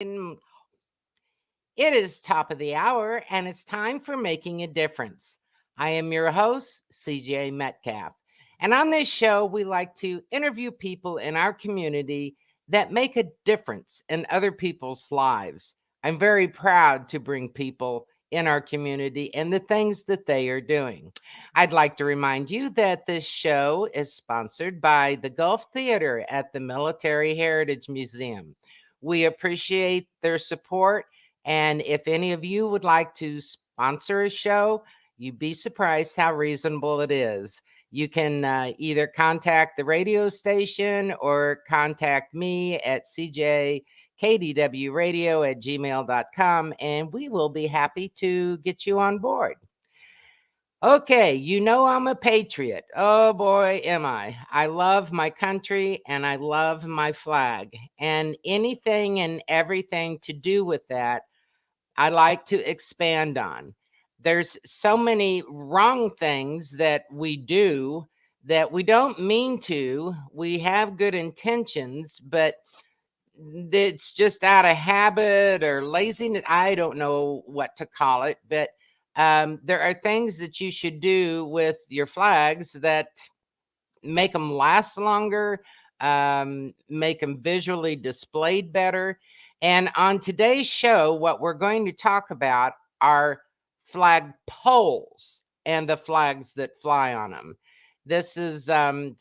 It is top of the hour and it's time for Making a Difference. I am your host, CJ Metcalfe. And on this show, we like to interview people in our community that make a difference in other people's lives. I'm very proud to bring people in our community and the things that they are doing. I'd like to remind you that this show is sponsored by the Gulf Theater at the Military Heritage Museum. We appreciate their support, and if any of you would like to sponsor a show, you'd be surprised how reasonable it is. You can either contact the radio station or contact me at cjkdwradio@gmail.com, and we will be happy to get you on board. Okay, you know I'm a patriot. Oh boy, am I. I love my country and I love my flag. And anything and everything to do with that, I like to expand on. There's so many wrong things that we do that we don't mean to. We have good intentions, but it's just out of habit or laziness. I don't know what to call it, but there are things that you should do with your flags that make them last longer, make them visually displayed better. And on today's show, what we're going to talk about are flag poles and the flags that fly on them. This is some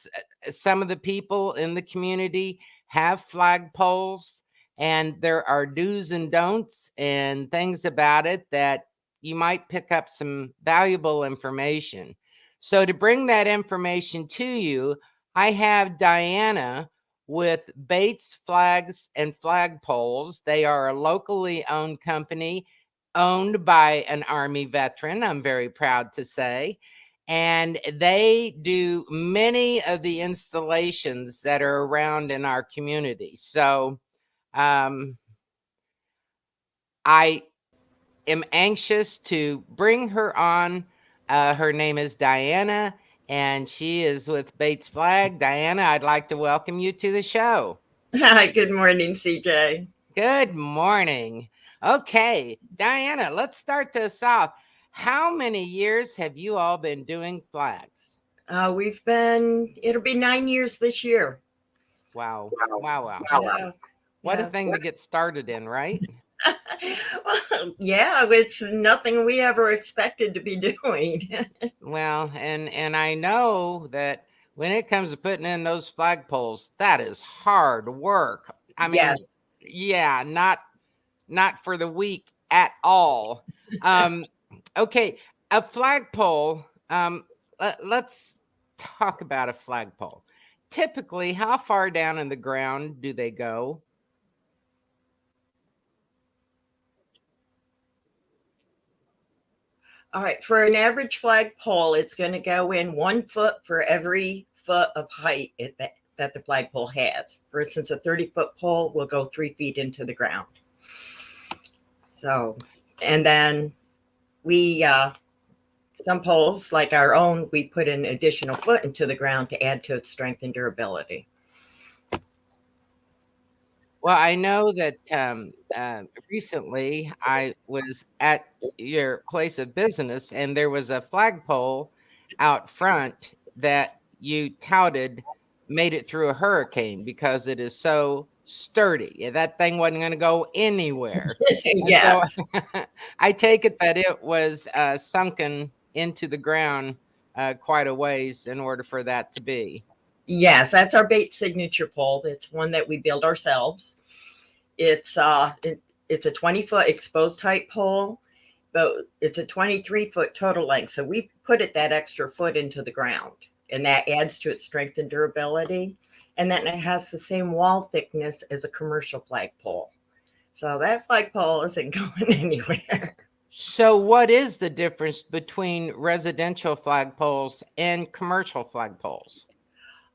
of the people in the community have flag poles, and there are do's and don'ts and things about it that you might pick up some valuable information. So, to bring that information to you, I have Diana with Bates Flags and Flagpoles. They are a locally owned company owned by an Army veteran, I'm very proud to say. And they do many of the installations that are around in our community. So, um, I am anxious to bring her on. Her name is Diana, and she is with Bates Flag. Diana, I'd like to welcome you to the show. Hi, good morning, CJ. Good morning. Okay, Diana, let's start this off. How many years have you all been doing flags? It'll be 9 years this year. Wow, wow, wow. Yeah, What a yeah. thing to get started in, right? Well, yeah, it's nothing we ever expected to be doing. Well, and I know that when it comes to putting in those flagpoles, that is hard work. I mean, Yes. yeah, not for the weak at all. Um, okay, a flagpole. Let's talk about a flagpole. Typically, how far down in the ground do they go? All right, for an average flagpole, it's going to go in 1 foot for every foot of height that the flagpole has. For instance, a 30-foot pole will go 3 feet into the ground. So, and then we some poles, like our own, we put an additional foot into the ground to add to its strength and durability. Well, I know that recently I was at your place of business and there was a flagpole out front that you touted made it through a hurricane because it is so sturdy. Yeah, that thing wasn't going to go anywhere. And so Yes. I take it that it was sunken into the ground quite a ways in order for that to be. Yes, that's our Bates signature pole. It's one that we build ourselves. It's a 20-foot exposed height pole, but it's a 23-foot total length. So we put it that extra foot into the ground, and that adds to its strength and durability. And then it has the same wall thickness as a commercial flagpole. So that flagpole isn't going anywhere. So, what is the difference between residential flagpoles and commercial flagpoles?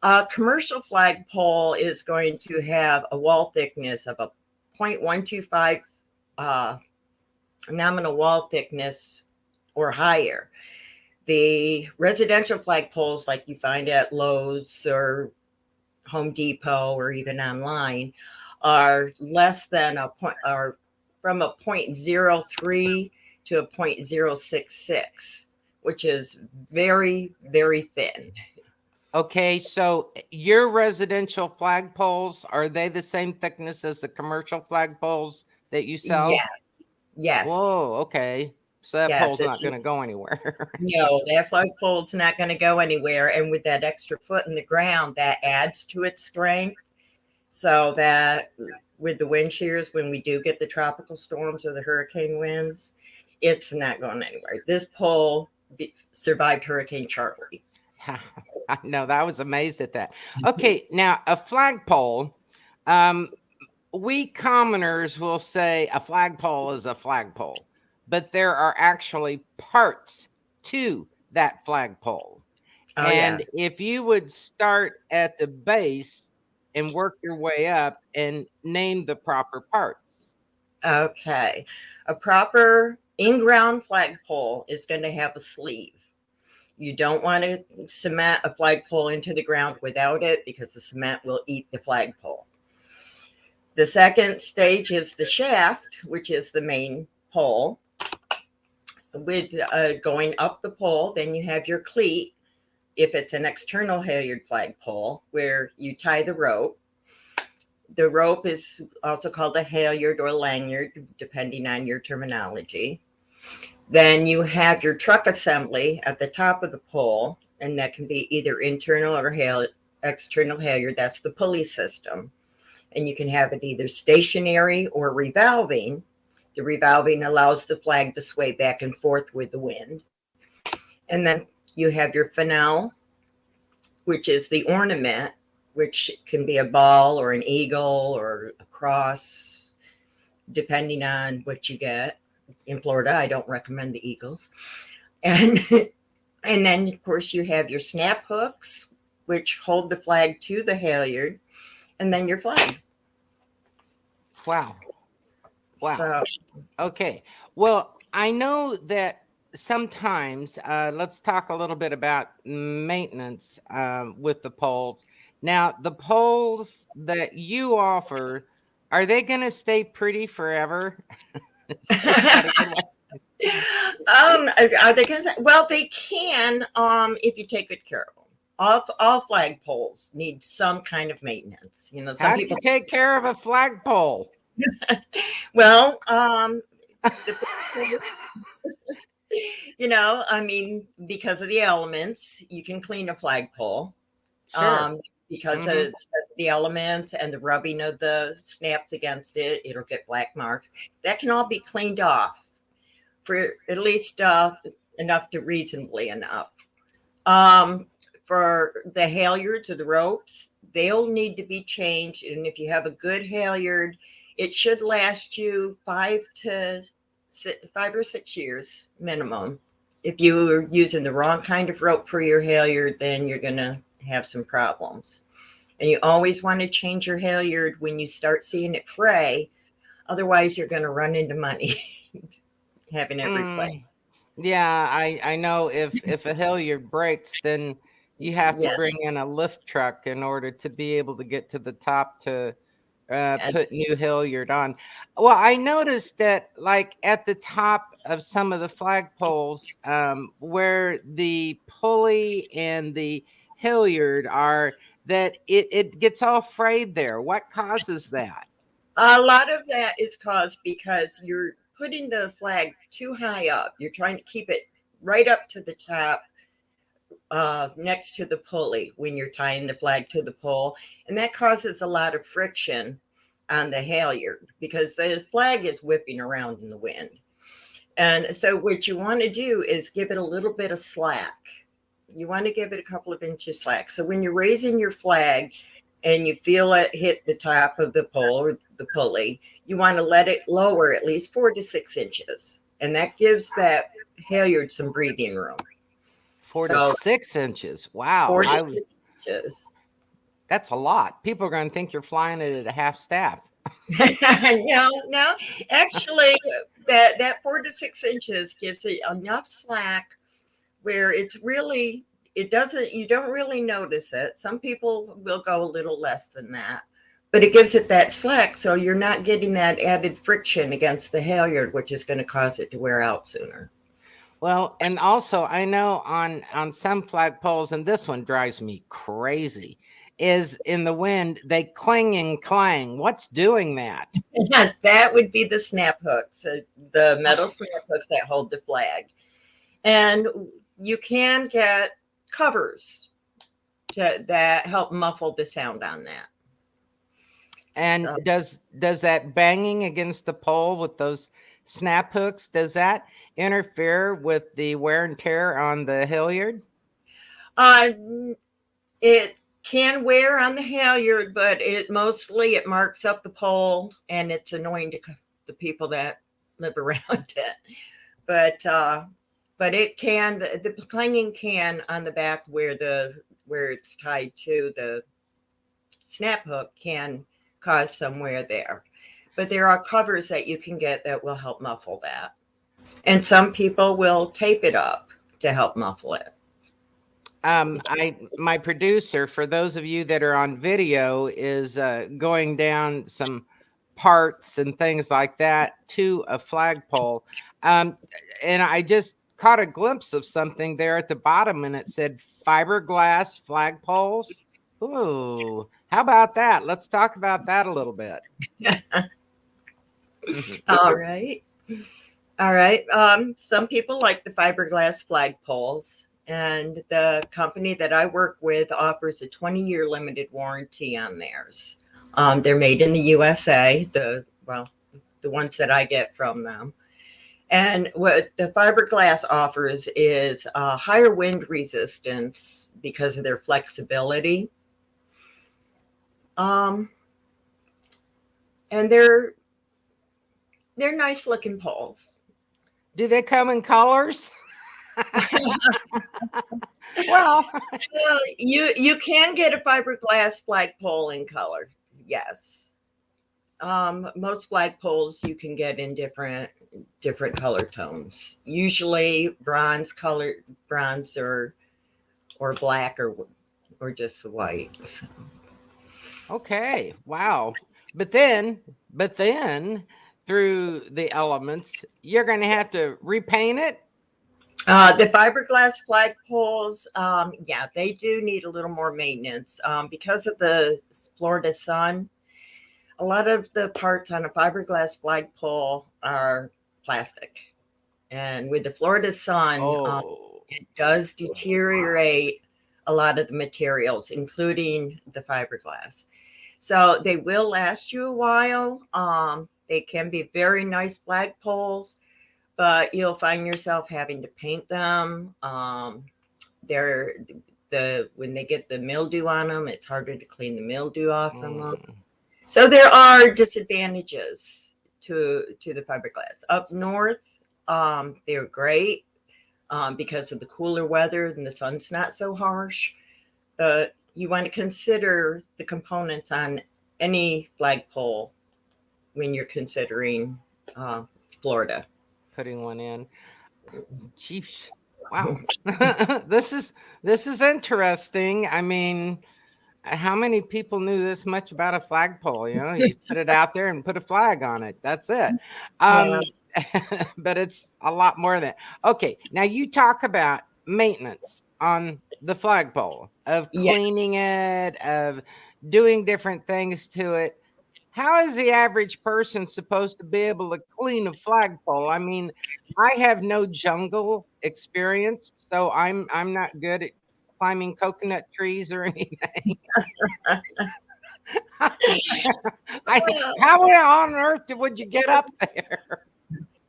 A commercial flagpole is going to have a wall thickness of a 0.125 uh, nominal wall thickness or higher. The residential flagpoles, like you find at Lowe's or Home Depot or even online, are less than a point, or from a 0.03 to a 0.066, which is very, very thin. Okay, so your residential flagpoles, are they the same thickness as the commercial flagpoles that you sell? Yes, yes, Whoa, okay. So that yes. pole's It's not going to go anywhere. no, that flagpole's not going to go anywhere, and with that extra foot in the ground, that adds to its strength. So that with the wind shears, when we do get the tropical storms or the hurricane winds, it's not going anywhere. This pole survived Hurricane Charlie. No, I was amazed at that. Okay, now a flagpole, um, we commoners will say a flagpole is a flagpole, but there are actually parts to that flagpole. Oh, yeah. And if you would start at the base and work your way up and name the proper parts. Okay. A proper in-ground flagpole is going to have a sleeve. You don't want to cement a flagpole into the ground without it because the cement will eat the flagpole. The second stage is the shaft, which is the main pole. With going up the pole, then you have your cleat. If it's an external halyard flagpole, where you tie the rope. The rope is also called a halyard or lanyard, depending on your terminology. Then you have your truck assembly at the top of the pole, and that can be either internal or external halyard. That's the pulley system. And you can have it either stationary or revolving. The revolving allows the flag to sway back and forth with the wind. And then you have your fennel, which is the ornament, which can be a ball or an eagle or a cross, depending on what you get. In Florida, I don't recommend the eagles. And and then, of course, you have your snap hooks, which hold the flag to the halyard, and then your flag. Wow. Wow. So, Okay. Well, I know that sometimes, let's talk a little bit about maintenance with the poles. Now, the poles that you offer, are they going to stay pretty forever? Is that a good one? are they going to? Well, they can if you take good care of them. All flagpoles need some kind of maintenance. You know, some How do you people. take care of a flagpole? Well, I mean, because of the elements, you can clean a flagpole. Sure. Because Hmm. of the elements and the rubbing of the snaps against it, it'll get black marks. That can all be cleaned off for at least enough to reasonably enough. For the halyards or the ropes, they'll need to be changed. And if you have a good halyard, it should last you 5 or 6 years minimum. If you're using the wrong kind of rope for your halyard, then you're going to have some problems. And you always want to change your halyard when you start seeing it fray. Otherwise, you're going to run into money having it replaced. Yeah, I know if a halyard breaks, then you have to Yeah. bring in a lift truck in order to be able to get to the top to And put new halyard on. Well, I noticed that like at the top of some of the flagpoles, where the pulley and the halyard are, that it gets all frayed there. What causes that? a lot of that is caused because you're putting the flag too high up. You're trying to keep it right up to the top, next to the pulley when you're tying the flag to the pole. And that causes a lot of friction on the halyard because the flag is whipping around in the wind. And so, what you want to do is give it a little bit of slack. You want to give it a couple of inches slack. So, when you're raising your flag and you feel it hit the top of the pole or the pulley, you want to let it lower at least 4 to 6 inches. And that gives that halyard some breathing room. 4 to 6 inches. Wow, So, 4 to 6 inches. that's a lot. People are going to think you're flying it at a half staff. No. Actually, that 4 to 6 inches gives it enough slack where it doesn't, you don't really notice it. Some people will go a little less than that, but it gives it that slack, so you're not getting that added friction against the halyard, which is going to cause it to wear out sooner. Well, and also I know on some flagpoles, and this one drives me crazy, is in the wind they cling and clang. What's doing that? Yeah, that would be the snap hooks, the metal snap hooks that hold the flag. And you can get covers that help muffle the sound on that. And So, does that banging against the pole with those snap hooks, does that interfere with the wear and tear on the halyard? uh, it can wear on the halyard, but it marks up the pole, and it's annoying to the people that live around it. But it can, the clanging can on the back where it's tied to the snap hook can cause some wear there. But there are covers that you can get that will help muffle that. And some people will tape it up to help muffle it. My producer, for those of you that are on video, is going down some parts and things like that to a flagpole. And I just caught a glimpse of something there at the bottom, and it said fiberglass flagpoles. Ooh, how about that? Let's talk about that a little bit. All right. All right. Some people like the fiberglass flagpoles, and the company that I work with offers a 20-year limited warranty on theirs. They're made in the USA, the ones that I get from them. And what the fiberglass offers is higher wind resistance because of their flexibility. And they're nice looking poles. Do they come in colors? Well, you can get a fiberglass flagpole in color. Yes. Most flagpoles you can get in different color tones. Usually bronze or black or just white. So. Okay, wow. But then through the elements, you're going to have to repaint it. The fiberglass flagpoles, yeah, they do need a little more maintenance because of the Florida sun. A lot of the parts on a fiberglass flagpole are plastic, and with the Florida sun, it does deteriorate a lot of the materials, including the fiberglass. So they will last you a while. They can be very nice flagpoles, but you'll find yourself having to paint them. When they get the mildew on them, it's harder to clean the mildew off from them. So there are disadvantages to the fiberglass. Up north, they're great because of the cooler weather and the sun's not so harsh. But you want to consider the components on any flagpole when you're considering Florida. Putting one in. Jeez. Wow. This is interesting. I mean, how many people knew this much about a flagpole? You know, you put it out there and put a flag on it. That's it. But it's a lot more than that. Okay, now you talk about maintenance on the flagpole, of cleaning it, of doing different things to it. How is the average person supposed to be able to clean a flagpole? I mean, I have no jungle experience, so I'm not good at climbing coconut trees or anything. How on earth would you get up there?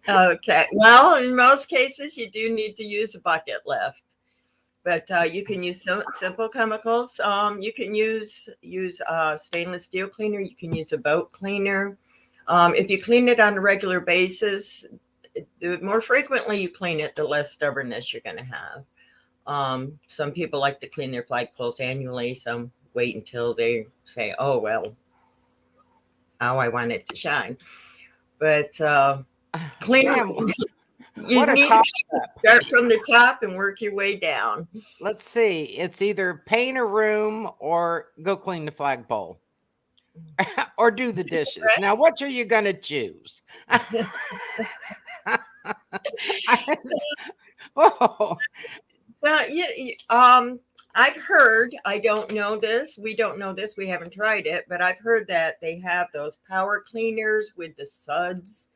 Okay. Well, in most cases, you do need to use a bucket lift, but you can use some simple chemicals. You can use stainless steel cleaner. You can use a boat cleaner. If you clean it on a regular basis, the more frequently you clean it, the less stubbornness you're going to have. Some people like to clean their flagpoles annually. Some wait until they say, "Oh well, now I want it to shine." But clean. You need to start from the top and work your way down. Let's see. It's either paint a room or go clean the flagpole. or do the dishes. Now, which are you going to choose? Oh, Well, yeah, I've heard, I don't know this, we don't know this, we haven't tried it, but I've heard that they have those power cleaners with the suds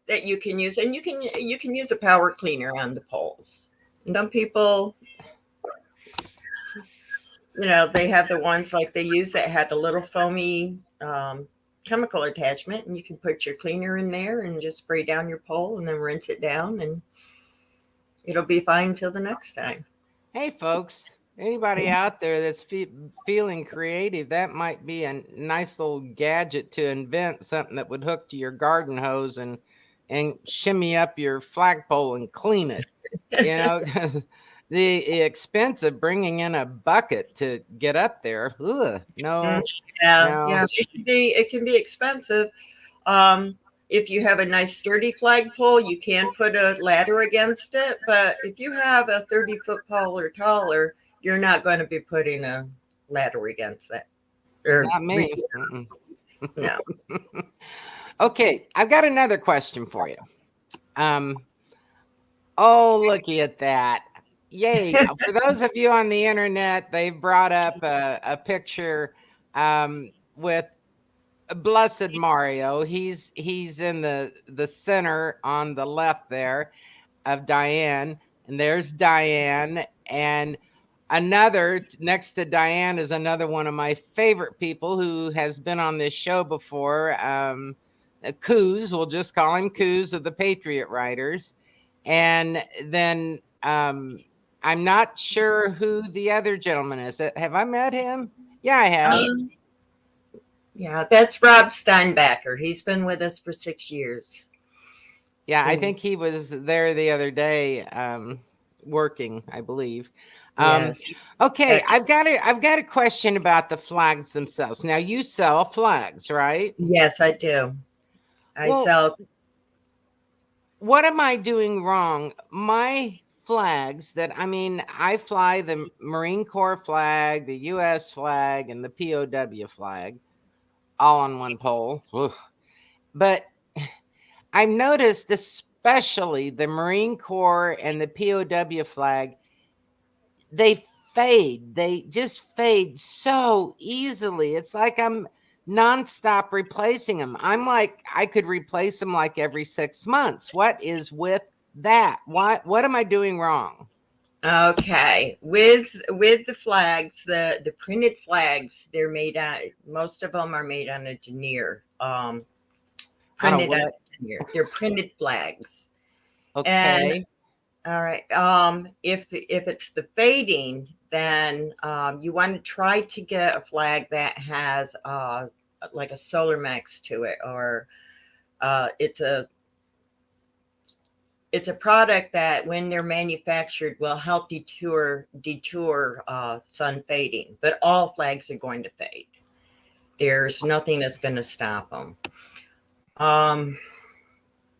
that you can use, and you can use a power cleaner on the poles. And some people, they have the ones like they use that had the little foamy chemical attachment, and you can put your cleaner in there and just spray down your pole and then rinse it down, and it'll be fine till the next time. hey, folks, anybody out there that's feeling creative, that might be a nice little gadget to invent, something that would hook to your garden hose and shimmy up your flagpole and clean it. Because the expense of bringing in a bucket to get up there, no, Yeah, no. yeah, it can be expensive. Um, if you have a nice sturdy flagpole, you can put a ladder against it. But if you have a 30-foot pole or taller, you're not going to be putting a ladder against that. Or Not me. Mm-mm. no. Okay, I've got another question for you. Oh, looky at that. Yay. For those of you on the internet, they've brought up a picture with Blessed Mario. He's in the center on the left there of Diane, and there's Diane, and another next to Diane is another one of my favorite people who has been on this show before. Coos, we'll just call him Coos of the Patriot Writers. And then I'm not sure who the other gentleman is. Have I met him? Yeah, I have. Yeah, that's Rob Steinbacher. He's been with us for 6 years. Yeah, I think he was there the other day working, I believe. Yes. Okay, I've got a question about the flags themselves. Now, you sell flags, right? Yes, I do. I Well, sell. what am I doing wrong? My flags I fly the Marine Corps flag, the US flag, and the POW flag all on one pole. Ugh. But I've noticed, especially the Marine Corps and the POW flag, they fade. They just fade so easily. It's like I'm nonstop replacing them. I'm like, I could replace them like every 6 months. What is with that? What am I doing wrong? Okay, with the flags, the printed flags, they're made out. Most of them are made on a denier. On a Printed on what? a denier. They're printed flags. And Okay. all right, if it's the fading, then you want to try to get a flag that has like a solar max to it, or it's a product that when they're manufactured will help deter sun fading, but all flags are going to fade. There's nothing that's going to stop them.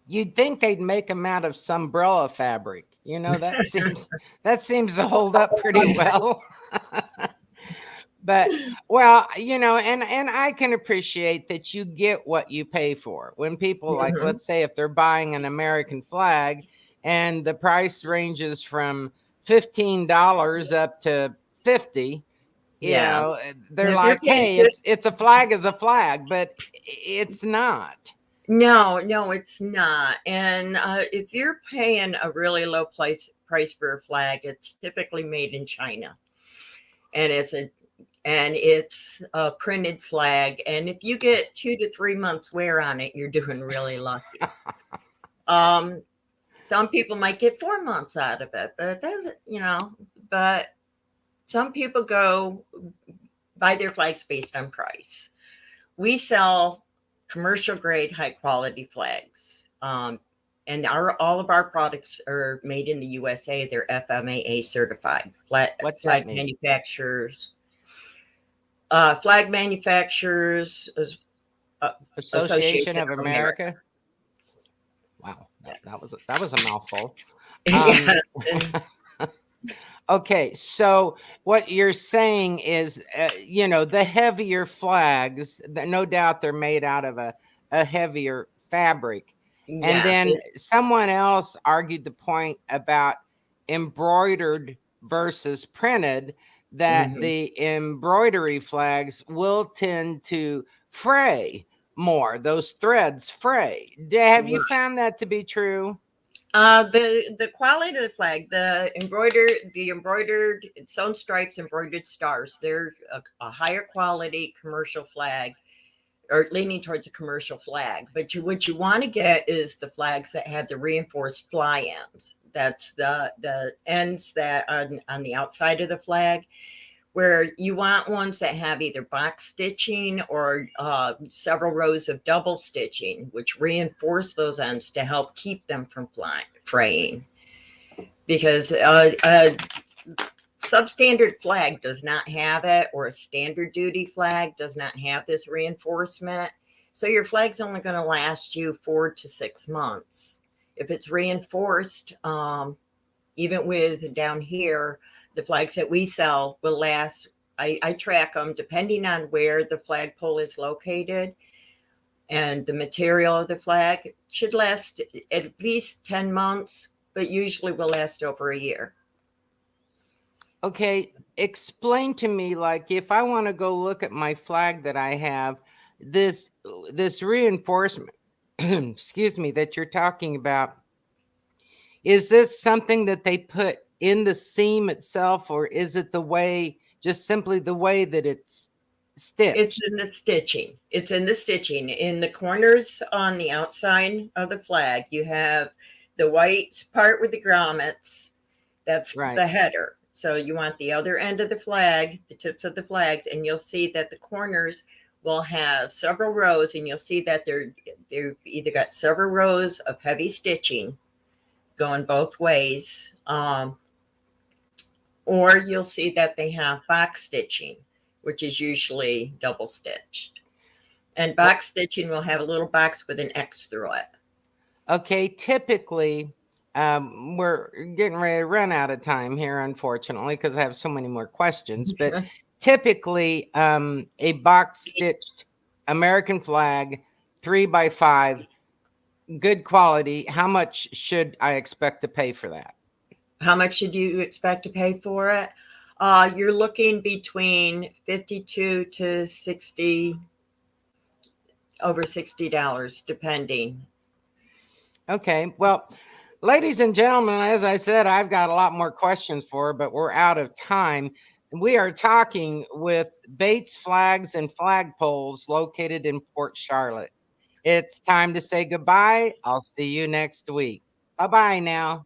You'd think they'd make them out of sunbrella fabric. That seems to hold up pretty well. But well, and I can appreciate that you get what you pay for. When people, like, Mhm. let's say if they're buying an American flag and the price ranges from $15 up to 50, Yeah. they're And if you're like, paying hey, it's a flag is a flag, but it's not. no, it's not. And if you're paying a really low price for a flag, it's typically made in China, and it's a printed flag. And if you get 2 to 3 months wear on it, you're doing really lucky. Um, some people might get 4 months out of it, but but some people go buy their flags based on price. We sell commercial grade, high quality flags. And all of our products are made in the USA. They're FMAA certified. What's that Flag mean? manufacturers, flag manufacturers Association of of America. America. Wow, that Yes. was a mouthful. Yeah. Um, Okay, so what you're saying is, the heavier flags, no doubt they're made out of a heavier fabric. And Yeah. then someone else argued the point about embroidered versus printed, that Mhm. the embroidery flags will tend to fray more. Those threads fray. Have you found that to be true? The quality of the flag, the embroidered sewn stripes, embroidered stars, they're a higher quality commercial flag, or leaning towards a commercial flag. But what you want to get is the flags that have the reinforced fly ends. That's the ends that on the outside of the flag, where you want ones that have either box stitching or several rows of double stitching, which reinforce those ends to help keep them from fraying. Because a substandard flag does not have it, or a standard duty flag does not have this reinforcement. So your flag's only going to last you 4 to 6 months. If it's reinforced, even with down here, the flags that we sell will last. I track them depending on where the flagpole is located, and the material of the flag should last at least 10 months, but usually will last over a year. Okay, explain to me, like, if I want to go look at my flag that I have, this reinforcement, excuse me, that you're talking about, is this something that they put in the seam itself, or is it just simply the way that it's It's stitched? in the stitching. It's in the stitching. In the corners on the outside of the flag, you have the white part with the grommets. That's Right. the header. So you want the other end of the flag, the tips of the flags, and you'll see that the corners will have several rows, and you'll see that they've either got several rows of heavy stitching going both ways, or you'll see that they have box stitching, which is usually double stitched. And O- box stitching will have a little box with an X through it. Okay, typically, we're getting ready to run out of time here, unfortunately, because I have so many more questions. But typically, a box stitched American flag, 3x5, good quality. How much should I expect to pay for that? How much should you expect to pay for it? You're looking between 52 to 60, over $60, depending. Okay, well, ladies and gentlemen, as I said, I've got a lot more questions for her, but we're out of time. We are talking with Bates Flags and Flagpoles located in Port Charlotte. It's time to say goodbye. I'll see you next week. Bye bye now.